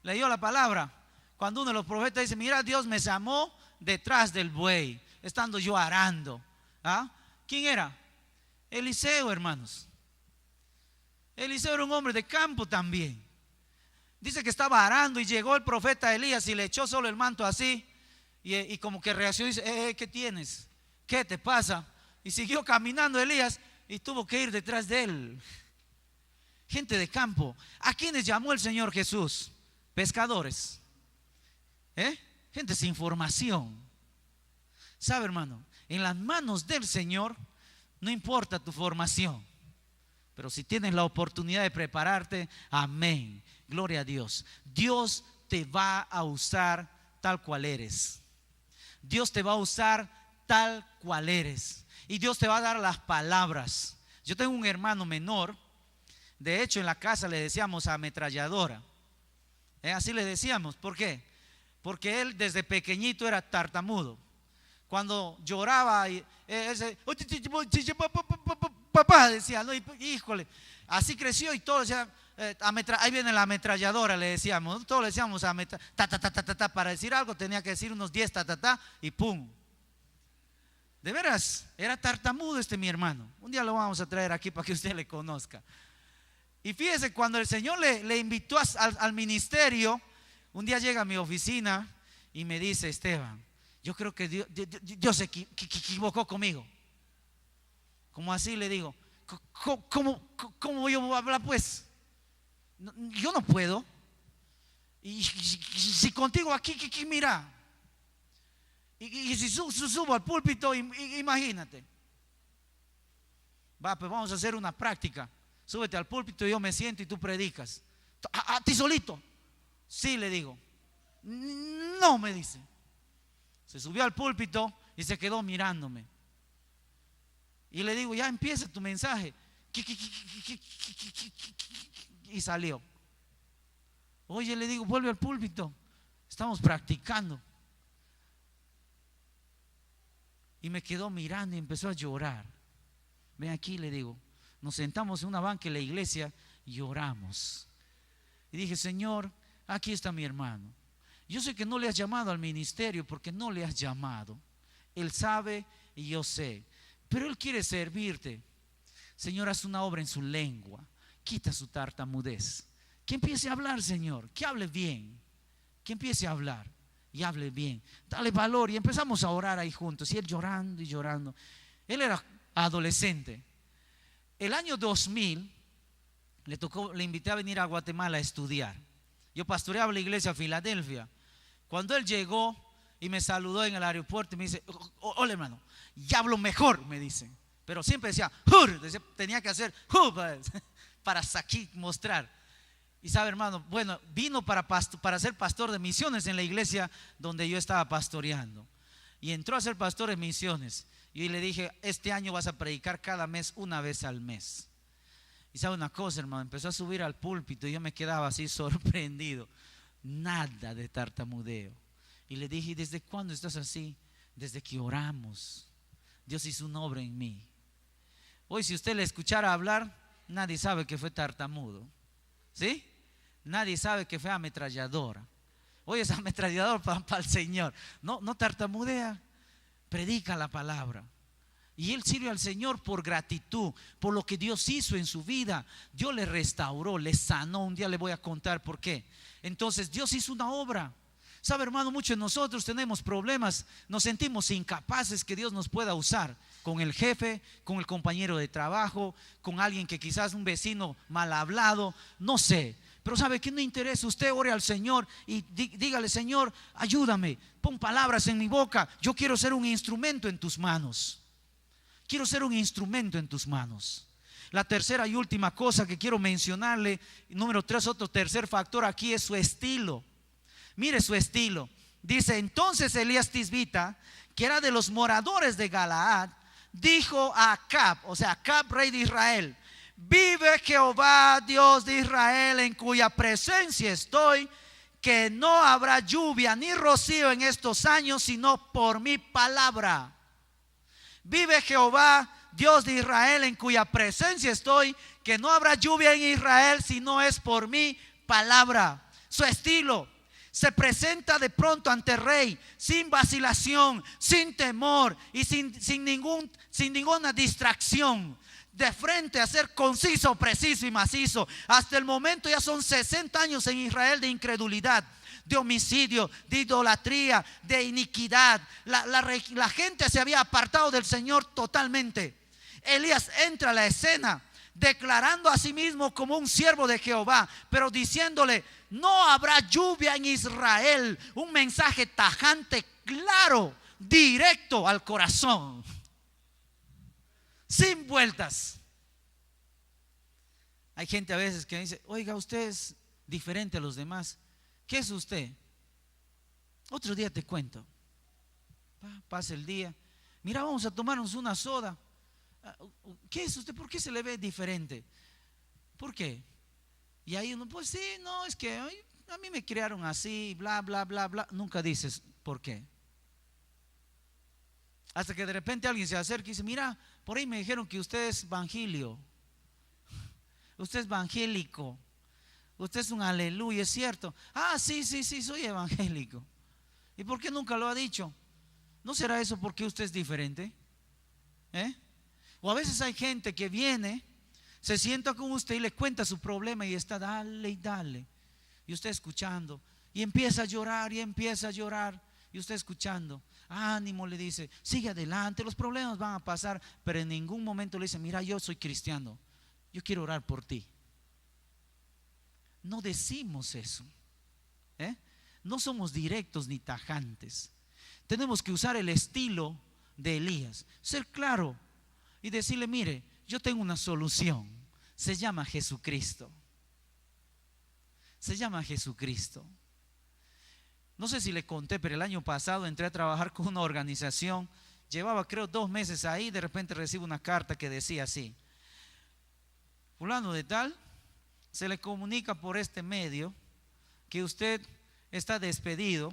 Leyó la palabra. Cuando uno de los profetas dice: mira, Dios me llamó detrás del buey, estando yo arando. ¿Quién era? Eliseo, hermanos. Eliseo era un hombre de campo también. Dice que estaba arando y llegó el profeta Elías y le echó solo el manto así, y como que reaccionó y dice: ¿qué tienes? ¿Qué te pasa? Y siguió caminando Elías y tuvo que ir detrás de él. Gente de campo. ¿A quiénes llamó el Señor Jesús? Pescadores. Gente sin formación. ¿Sabe, hermano? En las manos del Señor no importa tu formación, pero si tienes la oportunidad de prepararte, amén, gloria a Dios. Dios te va a usar tal cual eres. Dios te va a usar tal cual eres, y Dios te va a dar las palabras. Yo tengo un hermano menor. De hecho, en la casa le decíamos ametralladora. Así le decíamos. ¿Por qué? Porque él desde pequeñito era tartamudo. Cuando lloraba, papá decía, no, híjole, así creció y todo decía, ahí viene la ametralladora, le decíamos. Todos le decíamos para decir algo tenía que decir unos 10 y pum. De veras, era tartamudo mi hermano. Un día lo vamos a traer aquí para que usted le conozca. Y fíjese, cuando el Señor le invitó al ministerio, un día llega a mi oficina y me dice: Esteban, yo creo que Dios se equivocó conmigo. Como así le digo, ¿cómo yo voy a hablar pues? Yo no puedo. Y si contigo aquí, mira. Y si subo al púlpito, imagínate. Va, pues vamos a hacer una práctica. Súbete al púlpito y yo me siento y tú predicas. ¿A ti solito? Sí, le digo. No, me dice. Se subió al púlpito y se quedó mirándome. Y le digo: ya empieza tu mensaje. Y salió. Oye, le digo, vuelve al púlpito. Estamos practicando. Y me quedó mirando y empezó a llorar. Ven aquí, le digo. Nos sentamos en una banca en la iglesia y oramos. Y dije: Señor, aquí está mi hermano. Yo sé que no le has llamado al ministerio porque no le has llamado. Él sabe y yo sé. Pero Él quiere servirte. Señor, haz una obra en su lengua. Quita su tartamudez. Que empiece a hablar, Señor. Que hable bien. Que empiece a hablar y hable bien. Dale valor. Y empezamos a orar ahí juntos. Y él llorando y llorando. Él era adolescente. El año 2000 le invité a venir a Guatemala a estudiar. Yo pastoreaba la iglesia Filadelfia. Cuando él llegó y me saludó en el aeropuerto y me dice: hola hermano, ya hablo mejor, me dice. Pero siempre decía, tenía que hacer para aquí mostrar. Y sabe, hermano, bueno, vino para ser pastor de misiones en la iglesia donde yo estaba pastoreando. Y entró a ser pastor de misiones. Y le dije: este año vas a predicar cada mes, una vez al mes. Y sabe una cosa, hermano, empezó a subir al púlpito y yo me quedaba así sorprendido. Nada de tartamudeo. Y le dije: ¿desde cuándo estás así? Desde que oramos. Dios hizo una obra en mí. Hoy, si usted le escuchara hablar, nadie sabe que fue tartamudo. ¿Sí? Nadie sabe que fue ametralladora. Hoy es ametrallador para el Señor. No tartamudea. Predica la palabra. Y él sirve al Señor por gratitud, por lo que Dios hizo en su vida. Dios le restauró, le sanó. Un día le voy a contar por qué. Entonces Dios hizo una obra. Sabe, hermano, muchos de nosotros tenemos problemas. Nos sentimos incapaces que Dios nos pueda usar. Con el jefe, con el compañero de trabajo, con alguien que quizás un vecino mal hablado, no sé. Pero sabe que no interesa, usted ore al Señor y dígale: Señor, ayúdame, pon palabras en mi boca. Yo quiero ser un instrumento en tus manos. Quiero ser un instrumento en tus manos. La tercera y última cosa que quiero mencionarle, número 3, otro tercer factor aquí, es su estilo. Mire su estilo. Dice: entonces Elías Tisbita, que era de los moradores de Galaad, dijo a Acab, o sea, Acab, rey de Israel: vive Jehová, Dios de Israel, en cuya presencia estoy, que no habrá lluvia ni rocío en estos años, sino por mi palabra. Vive Jehová, Dios de Israel, en cuya presencia estoy, que no habrá lluvia en Israel, si no es por mi palabra. Su estilo: se presenta de pronto ante el rey, sin vacilación, sin temor y sin ninguna distracción. De frente a ser conciso, preciso y macizo. Hasta el momento ya son 60 años en Israel de incredulidad, de homicidio, de idolatría, de iniquidad. La gente se había apartado del Señor totalmente. Elías entra a la escena declarando a sí mismo como un siervo de Jehová, pero diciéndole: no habrá lluvia en Israel. Un mensaje tajante, claro, directo al corazón, sin vueltas. Hay gente a veces que dice: oiga, usted es diferente a los demás. ¿Qué es usted? Otro día te cuento. Pasa el día: mira, vamos a tomarnos una soda. ¿Qué es usted? ¿Por qué se le ve diferente? ¿Por qué? Y ahí uno: pues sí, no, es que a mí me criaron así, bla, bla, bla, bla. Nunca dices por qué. Hasta que de repente alguien se acerca y dice: mira, por ahí me dijeron que usted es evangelio, usted es evangélico, usted es un aleluya, ¿es cierto? Ah, sí, soy evangélico. ¿Y por qué nunca lo ha dicho? ¿No será eso porque usted es diferente? O a veces hay gente que viene, se sienta con usted y le cuenta su problema y está dale y dale, y usted escuchando, y empieza a llorar y empieza a llorar, y usted escuchando. Ánimo, le dice, sigue adelante, los problemas van a pasar. Pero en ningún momento le dice: mira, yo soy cristiano, yo quiero orar por ti. No decimos eso, no somos directos ni tajantes. Tenemos que usar el estilo de Elías, ser claro y decirle: mire, yo tengo una solución, se llama Jesucristo. Se llama Jesucristo. No sé si le conté, pero el año pasado entré a trabajar con una organización. Llevaba creo 2 meses ahí. De repente recibo una carta que decía así: fulano de tal, se le comunica por este medio que usted está despedido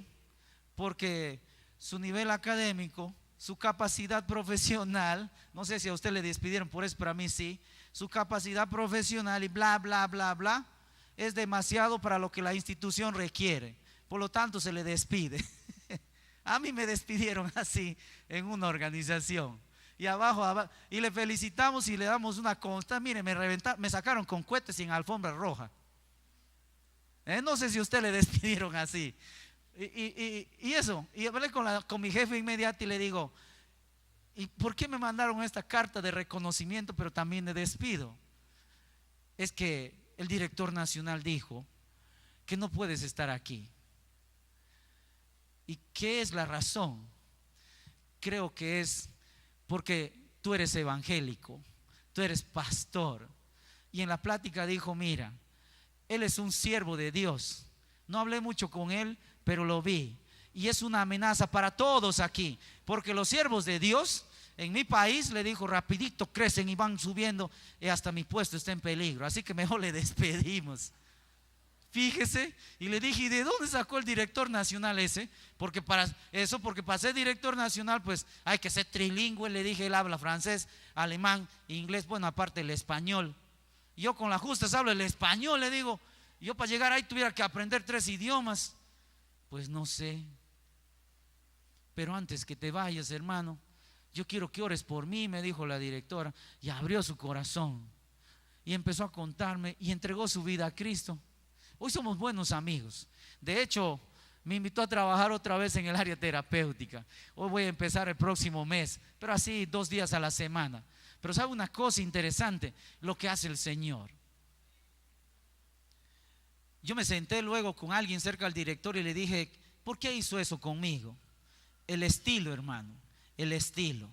porque su nivel académico, su capacidad profesional, no sé si a usted le despidieron por eso, pero a mí sí, su capacidad profesional y bla, bla, bla, bla, es demasiado para lo que la institución requiere. Por lo tanto, se le despide. A mí me despidieron así en una organización. Y abajo, y le felicitamos y le damos una consta. Mire, me sacaron con cohetes y en alfombra roja. No sé si a usted le despidieron así. Y eso, y hablé con mi jefe inmediato y le digo: ¿y por qué me mandaron esta carta de reconocimiento pero también de despido? Es que el director nacional dijo que no puedes estar aquí. ¿Y qué es la razón? Creo que es porque tú eres evangélico, tú eres pastor. Y en la plática dijo: mira, él es un siervo de Dios. No hablé mucho con él, pero lo vi. Y es una amenaza para todos aquí, porque los siervos de Dios en mi país, le dijo, rapidito crecen y van subiendo y hasta mi puesto está en peligro. Así que mejor le despedimos. Fíjese, y le dije: ¿y de dónde sacó el director nacional ese? Porque para ser director nacional pues hay que ser trilingüe. Le dije: él habla francés, alemán, inglés, bueno, aparte el español. Yo con la justa hablo el español, le digo. Yo para llegar ahí tuviera que aprender 3 idiomas. Pues no sé. Pero antes que te vayas, hermano, yo quiero que ores por mí, me dijo la directora. Y abrió su corazón y empezó a contarme y entregó su vida a Cristo. Hoy somos buenos amigos. De hecho, me invitó a trabajar otra vez en el área terapéutica. Hoy voy a empezar el próximo mes, pero así 2 días a la semana. Pero sabe una cosa interesante, lo que hace el Señor. yo me senté luego con alguien cerca del director y le dije, ¿por qué hizo eso conmigo? El estilo, hermano, el estilo.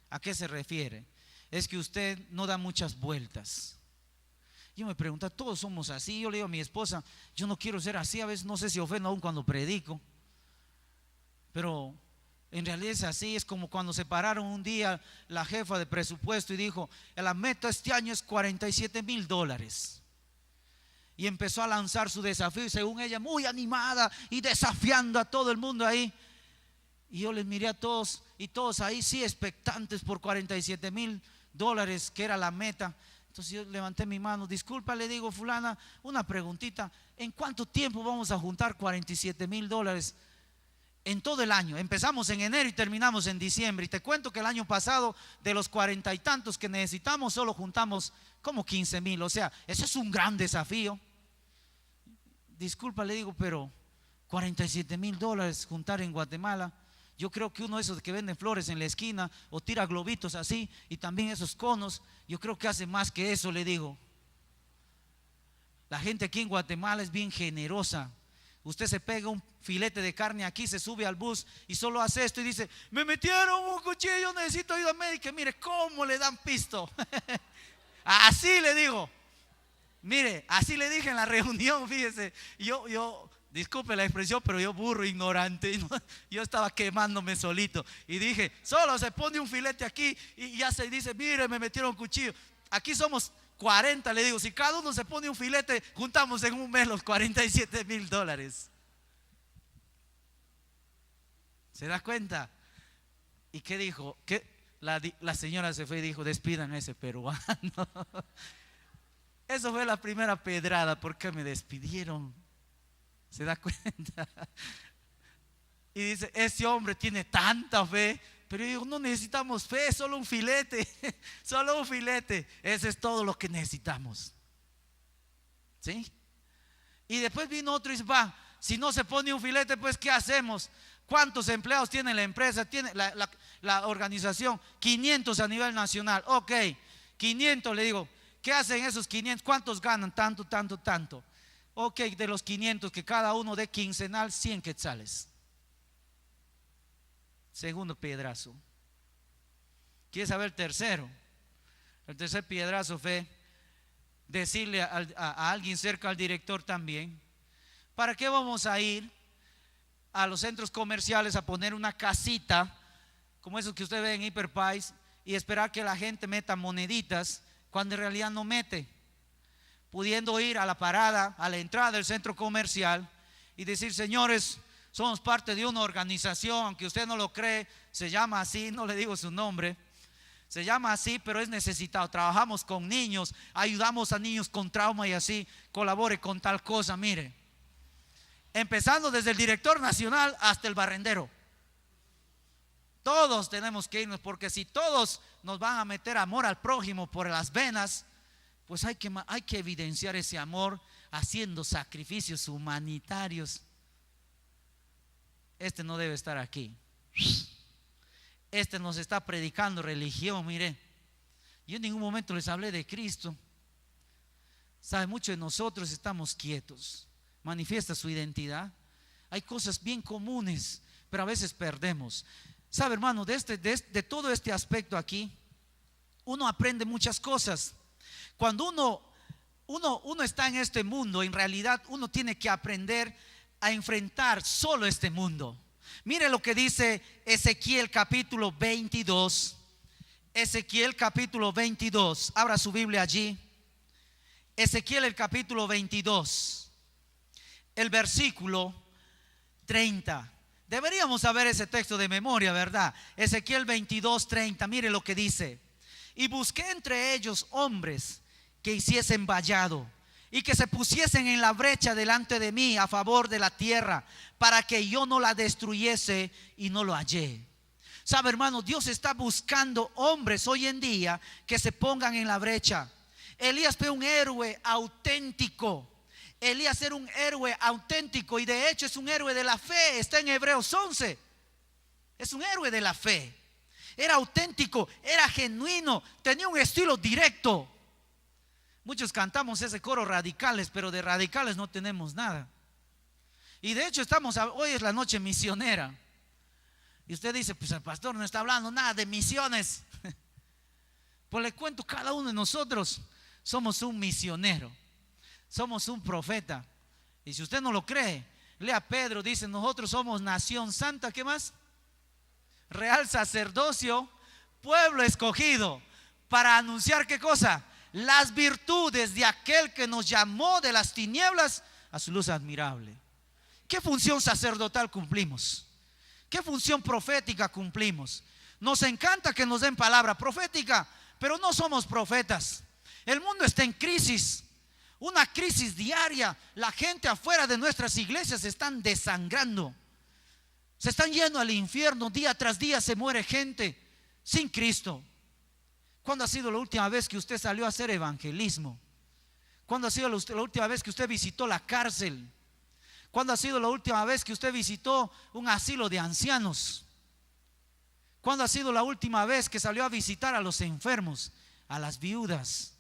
¿A qué se refiere? Es que usted no da muchas vueltas. Yo me pregunto, todos somos así. Yo le digo a mi esposa, yo no quiero ser así. A veces no sé si ofendo aún cuando predico, pero en realidad es así. Es como cuando se pararon un día la jefa de presupuesto y dijo, la meta este año es $47,000. Y empezó a lanzar su desafío, y según ella muy animada y desafiando a todo el mundo ahí. Y yo les miré a todos, y todos ahí sí expectantes por $47,000, que era la meta. Entonces yo levanté mi mano, disculpa, le digo, fulana, una preguntita, ¿en cuánto tiempo vamos a juntar $47,000 en todo el año? Empezamos en enero y terminamos en diciembre, y te cuento que el año pasado, de los 40 y tantos que necesitamos, solo juntamos como 15,000. O sea, ese es un gran desafío. Disculpa, le digo, pero $47,000 juntar en Guatemala. Yo creo que uno de esos que vende flores en la esquina o tira globitos así, y también esos conos, yo creo que hace más que eso, le digo. La gente aquí en Guatemala es bien generosa. Usted se pega un filete de carne aquí, se sube al bus y solo hace esto y dice, me metieron un cuchillo, necesito ayuda médica. Mire cómo le dan pisto. Así le digo. Mire, así le dije en la reunión, fíjese. Yo disculpe la expresión, pero yo burro, ignorante, ¿no? Yo estaba quemándome solito y dije, solo se pone un filete aquí y ya se dice, mire, me metieron un cuchillo. Aquí somos 40, le digo, si cada uno se pone un filete, juntamos en un mes los $47,000. ¿Se da cuenta? ¿Y qué dijo? ¿Qué? La señora se fue y dijo, despidan a ese peruano. Eso fue la primera pedrada, porque me despidieron. ¿Se da cuenta? Y dice, ese hombre tiene tanta fe. Pero yo digo, no necesitamos fe, solo un filete. Solo un filete. Ese es todo lo que necesitamos. ¿Sí? Y después vino otro y dice, va, si no se pone un filete, pues ¿qué hacemos? ¿Cuántos empleados tiene la empresa? Tiene la organización, 500 a nivel nacional. Ok, 500, le digo, ¿qué hacen esos 500? ¿Cuántos ganan? Tanto, tanto, tanto. Ok, de los 500, que cada uno dé quincenal 100 quetzales. Segundo piedrazo. ¿Quieres saber el tercero? El tercer piedrazo fue decirle a alguien cerca al director también, ¿para qué vamos a ir a los centros comerciales a poner una casita como esos que usted ve en Hiperpais y esperar que la gente meta moneditas cuando en realidad no mete? Pudiendo ir a la parada, a la entrada del centro comercial y decir, señores, somos parte de una organización, aunque usted no lo cree, se llama así, no le digo su nombre, se llama así, pero es necesitado. Trabajamos con niños, ayudamos a niños con trauma y así, colabore con tal cosa, mire. Empezando desde el director nacional hasta el barrendero. Todos tenemos que irnos, porque si todos nos van a meter amor al prójimo por las venas, pues hay que evidenciar ese amor haciendo sacrificios humanitarios. Este no debe estar aquí. Este nos está predicando religión, mire. Yo en ningún momento les hablé de Cristo. Sabe, muchos de nosotros estamos quietos. Manifiesta su identidad. Hay cosas bien comunes, pero a veces perdemos. Sabe, hermano, de todo este aspecto aquí, uno aprende muchas cosas. Cuando uno está en este mundo, en realidad uno tiene que aprender a enfrentar solo este mundo. Mire lo que dice Ezequiel capítulo 22. Ezequiel capítulo 22. Abra su Biblia allí. Ezequiel el capítulo 22. El versículo 30. Deberíamos saber ese texto de memoria, ¿verdad? Ezequiel 22, 30. Mire lo que dice. Y busqué entre ellos hombres que hiciesen vallado y que se pusiesen en la brecha delante de mí a favor de la tierra, para que yo no la destruyese, y no lo hallé. Sabe, hermano, Dios está buscando hombres hoy en día que se pongan en la brecha. Elías fue un héroe auténtico. Elías era un héroe auténtico, y de hecho es un héroe de la fe. Está en Hebreos 11. Es un héroe de la fe. Era auténtico, era genuino, tenía un estilo directo. Muchos cantamos ese coro radicales, pero de radicales no tenemos nada. Y de hecho hoy es la noche misionera. Y usted dice, pues el pastor no está hablando nada de misiones. Pues le cuento, cada uno de nosotros somos un misionero, somos un profeta. Y si usted no lo cree, lea Pedro, dice, nosotros somos nación santa, ¿qué más? Real sacerdocio, pueblo escogido, para anunciar ¿qué cosa? Las virtudes de aquel que nos llamó de las tinieblas a su luz admirable. ¿Qué función sacerdotal cumplimos? ¿Qué función profética cumplimos? Nos encanta que nos den palabra profética, pero no somos profetas. El mundo está en crisis, una crisis diaria. La gente afuera de nuestras iglesias se están desangrando, se están yendo al infierno. Día tras día se muere gente sin Cristo. ¿Cuándo ha sido la última vez que usted salió a hacer evangelismo? ¿Cuándo ha sido la última vez que usted visitó la cárcel? ¿Cuándo ha sido la última vez que usted visitó un asilo de ancianos? ¿Cuándo ha sido la última vez que salió a visitar a los enfermos, a las viudas?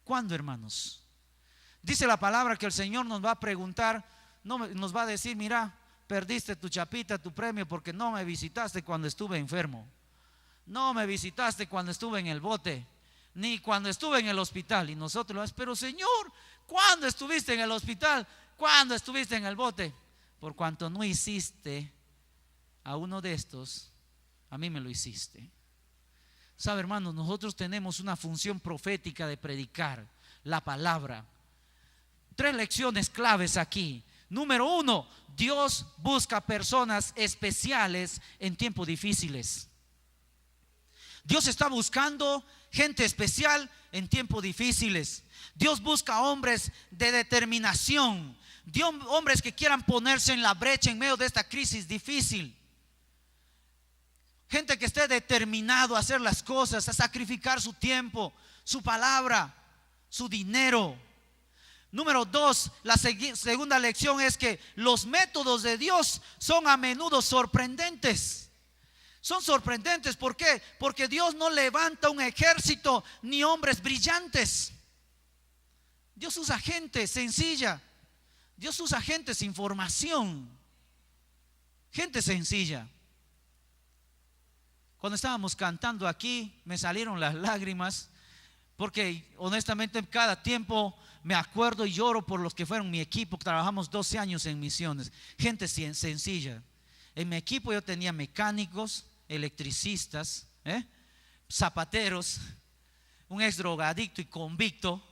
¿Cuándo, hermanos? Dice la palabra que el Señor nos va a preguntar, nos va a decir, mira, perdiste tu chapita, tu premio, porque no me visitaste cuando estuve enfermo. No me visitaste cuando estuve en el bote, ni cuando estuve en el hospital. Y nosotros, pero Señor, ¿cuándo estuviste en el hospital? ¿Cuándo estuviste en el bote? Por cuanto no hiciste a uno de estos, a mí me lo hiciste. Sabe, hermanos, nosotros tenemos una función profética de predicar la palabra. 3 lecciones claves aquí. Número 1, Dios busca personas especiales en tiempos difíciles. Dios está buscando gente especial en tiempos difíciles. Dios busca hombres de determinación, hombres que quieran ponerse en la brecha en medio de esta crisis difícil. Gente que esté determinado a hacer las cosas, a sacrificar su tiempo, su palabra, su dinero. Número 2, la segunda lección es que los métodos de Dios son a menudo sorprendentes. Son sorprendentes, ¿por qué? Porque Dios no levanta un ejército ni hombres brillantes. Dios usa gente sencilla. Dios usa gente sin formación. Gente sencilla. Cuando estábamos cantando aquí, me salieron las lágrimas, porque honestamente cada tiempo me acuerdo y lloro por los que fueron mi equipo. Trabajamos 12 años en misiones, gente sencilla. En mi equipo yo tenía mecánicos, electricistas, zapateros, un ex drogadicto y convicto.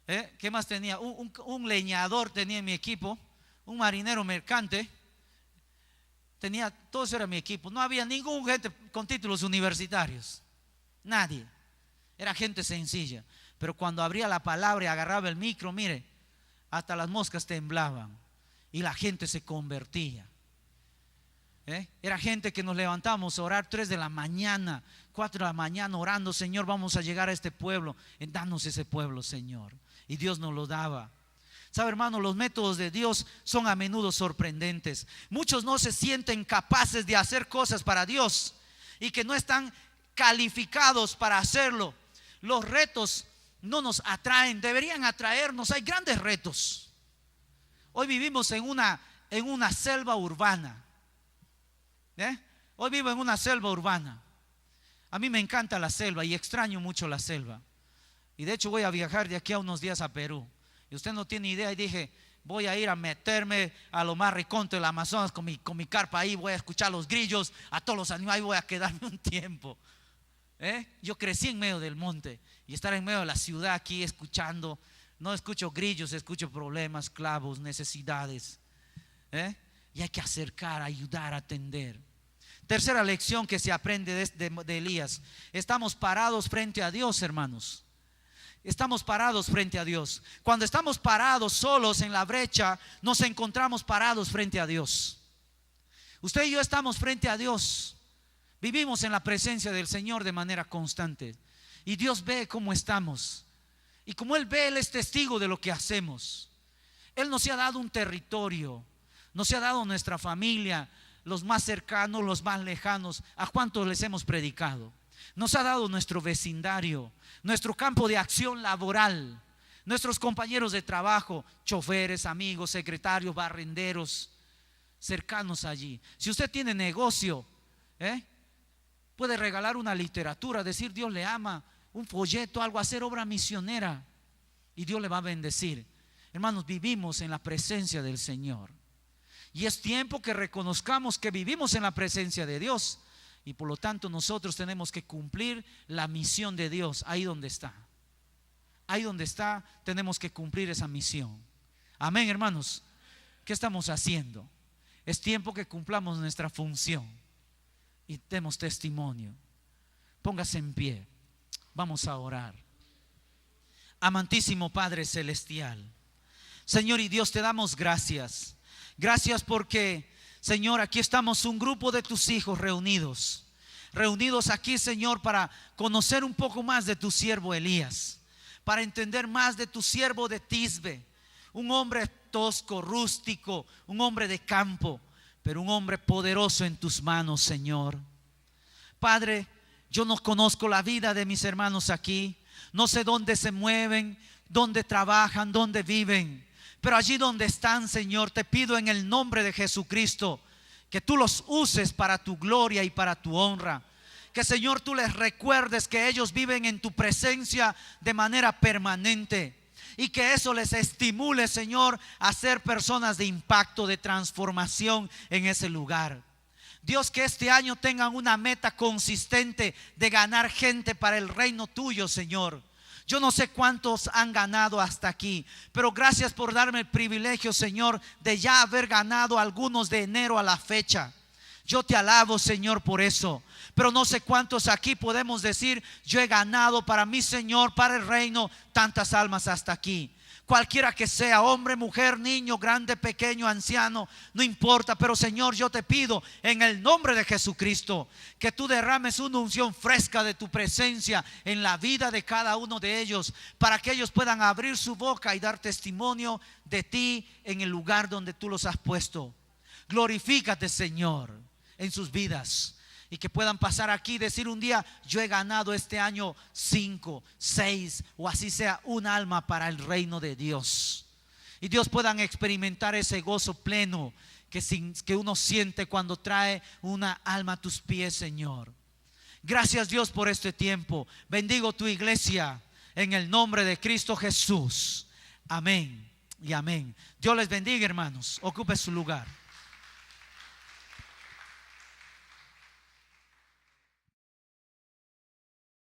¿Qué más tenía? Un leñador tenía en mi equipo, un marinero mercante. Todo eso era mi equipo. No había ningún gente con títulos universitarios, nadie. Era gente sencilla. Pero cuando abría la palabra y agarraba el micro, mire, hasta las moscas temblaban y la gente se convertía. Era gente que nos levantamos a orar 3 de la mañana, 4 de la mañana orando, Señor, vamos a llegar a este pueblo, danos ese pueblo, Señor. Y Dios nos lo daba. Sabe, hermano, los métodos de Dios son a menudo sorprendentes. Muchos no se sienten capaces de hacer cosas para Dios y que no están calificados para hacerlo. Los retos no nos atraen, deberían atraernos. Hay grandes retos. Hoy vivimos en una selva urbana. Hoy vivo en una selva urbana. A mí me encanta la selva y extraño mucho la selva. Y de hecho voy a viajar de aquí a unos días a Perú. Y usted no tiene idea. Y dije, voy a ir a meterme a lo más recóndito del Amazonas con mi carpa ahí. Voy a escuchar los grillos, a todos los animales. Voy a quedarme un tiempo. Yo crecí en medio del monte. Y estar en medio de la ciudad aquí escuchando. No escucho grillos, escucho problemas, clavos, necesidades. Y hay que acercar, ayudar, atender. Tercera lección que se aprende de Elías. Estamos parados frente a Dios, hermanos. Estamos parados frente a Dios. Cuando estamos parados solos en la brecha, nos encontramos parados frente a Dios. Usted y yo estamos frente a Dios. Vivimos en la presencia del Señor de manera constante. Y Dios ve cómo estamos. Y como Él ve, Él es testigo de lo que hacemos. Él nos ha dado un territorio. Nos ha dado nuestra familia, los más cercanos, los más lejanos. ¿A cuántos les hemos predicado? Nos ha dado nuestro vecindario, nuestro campo de acción laboral, nuestros compañeros de trabajo, choferes, amigos, secretarios, barrenderos, cercanos allí. Si usted tiene negocio, puede regalar una literatura, decir Dios le ama, un folleto, algo, hacer obra misionera y Dios le va a bendecir. Hermanos, vivimos en la presencia del Señor y es tiempo que reconozcamos que vivimos en la presencia de Dios y por lo tanto nosotros tenemos que cumplir la misión de Dios ahí donde está. Ahí donde está tenemos que cumplir esa misión. Amén, hermanos. ¿Qué estamos haciendo? Es tiempo que cumplamos nuestra función y demos testimonio. Póngase en pie. Vamos a orar. Amantísimo Padre Celestial, Señor y Dios, te damos gracias. Gracias porque, Señor, aquí estamos un grupo de tus hijos reunidos aquí, Señor, para conocer un poco más de tu siervo Elías, para entender más de tu siervo de Tisbe, un hombre tosco, rústico, un hombre de campo, pero un hombre poderoso en tus manos, Señor. Padre, yo no conozco la vida de mis hermanos aquí, no sé dónde se mueven, dónde trabajan, dónde viven, pero allí donde están, Señor, te pido en el nombre de Jesucristo que tú los uses para tu gloria y para tu honra. Que, Señor, tú les recuerdes que ellos viven en tu presencia de manera permanente y que eso les estimule, Señor, a ser personas de impacto, de transformación en ese lugar. Dios, que este año tengan una meta consistente de ganar gente para el reino tuyo, Señor. Yo no sé cuántos han ganado hasta aquí, pero gracias por darme el privilegio, Señor, de ya haber ganado algunos de enero a la fecha. Yo te alabo, Señor, por eso. Pero no sé cuántos aquí podemos decir: yo he ganado para mi Señor, para el reino, tantas almas hasta aquí. Cualquiera que sea, hombre, mujer, niño, grande, pequeño, anciano, no importa. Pero, Señor, yo te pido en el nombre de Jesucristo que tú derrames una unción fresca de tu presencia en la vida de cada uno de ellos, para que ellos puedan abrir su boca y dar testimonio de ti en el lugar donde tú los has puesto. Glorifícate, Señor, en sus vidas. Y que puedan pasar aquí y decir un día: yo he ganado este año 5, 6 o así sea, un alma para el reino de Dios. Y Dios, puedan experimentar ese gozo pleno que uno siente cuando trae una alma a tus pies, Señor. Gracias, Dios, por este tiempo. Bendigo tu iglesia en el nombre de Cristo Jesús. Amén y amén. Dios les bendiga, hermanos. Ocupe su lugar.